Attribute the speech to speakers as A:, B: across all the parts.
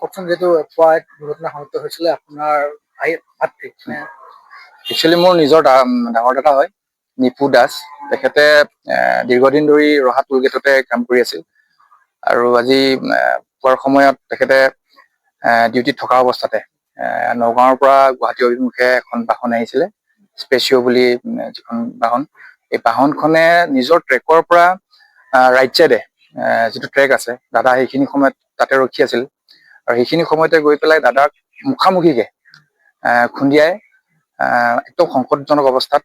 A: কওকচোন, যিহেতু পুৱা এক দুৰ্ঘটনা সংঘটিত হৈছিলে আপোনাৰ ভাতৃ
B: একচুৱেলি মোৰ নিজৰ ডাঙৰ দাদা হয়, নিপু দাস। তেখেতে দীৰ্ঘদিন ধৰি ৰহা টোল গেটতে কাম কৰি আছিল আৰু আজি পুৱাৰ সময়ত তেখেতে ডিউটিত থকা অৱস্থাতে নগাঁৱৰ পৰা গুৱাহাটী অভিমুখে এখন বাহন আহিছিলে, স্পেচিঅ' বুলি যিখন বাহন। এই বাহনখনে নিজৰ ট্ৰেকৰ পৰা ৰাইট চাইডে যিটো ট্ৰেক আছে, দাদা সেইখিনি সময়ত তাতে ৰখি আছিল আৰু সেইখিনি সময়তে গৈ পেলাই দাদাক মুখামুখিকে খুন্দিয়াই একদম সংকটজনক অৱস্থাত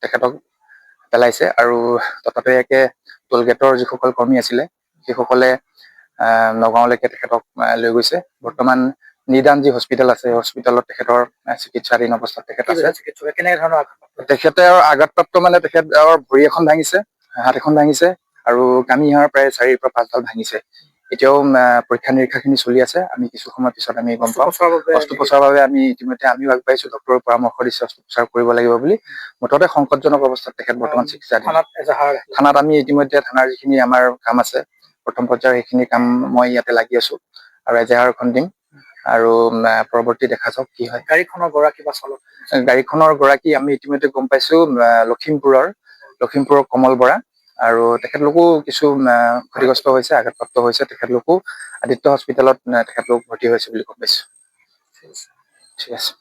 B: তেখেতক পেলাইছে আৰু ততাতৈয়াকে টোল গেটৰ যিসকল কৰ্মী আছিলে সেইসকলে নগাঁৱলৈকে তেখেতক লৈ গৈছে। বৰ্তমান নিদান যি হস্পিটেল আছে, হস্পিটেলত তেখেতৰ চিকিৎসাধীন অৱস্থাত তেখেত আছে।
A: কেনেকে ধৰণৰ
B: তেখেতে আঘাতপ্ৰাপ্ত মানে তেখেত ভৰি এখন ভাঙিছে, হাত এখন ভাঙিছে আৰু কামি হাড় প্ৰায় 4 পৰা 5 ডাল ভাঙিছে। এতিয়াও পৰীক্ষা নিৰীক্ষা খিনি চলি আছে। আমি কিছু সময় পিছত আমি গম পাম। অস্ত্ৰোপচাৰৰ বাবে আমি ইতিমধ্যে আমিও আগবাঢ়িছো, ডক্টৰৰ পৰামৰ্শ দিছে অস্ত্ৰোপচাৰ কৰিব লাগিব বুলি। মুঠতে সংকটজনক অৱস্থাত তেখেত বৰ্তমান চিকিৎসাধীন। থানাত আমি ইতিমধ্যে থানাৰ যিখিনি আমাৰ কাম আছে প্ৰথম পৰ্যায়ৰ সেইখিনি কাম মই ইয়াতে লাগি আছো আৰু এজাহাৰখন দিম আৰু পৰৱৰ্তী দেখা যাওক কি হয়।
A: গাড়ীখনৰ গৰাকী বা চালক?
B: গাড়ীখনৰ গৰাকী আমি ইতিমধ্যে গম পাইছো লখিমপুৰৰ কমল বৰা, আৰু তেখেতলোকো কিছু ক্ষতিগ্ৰস্ত হৈছে, আঘাতপ্ৰাপ্ত হৈছে। তেখেতলোকো আদিত্য হস্পিটেলত তেখেতলোক ভৰ্তি হৈছে বুলি গম পাইছো। ঠিক আছে।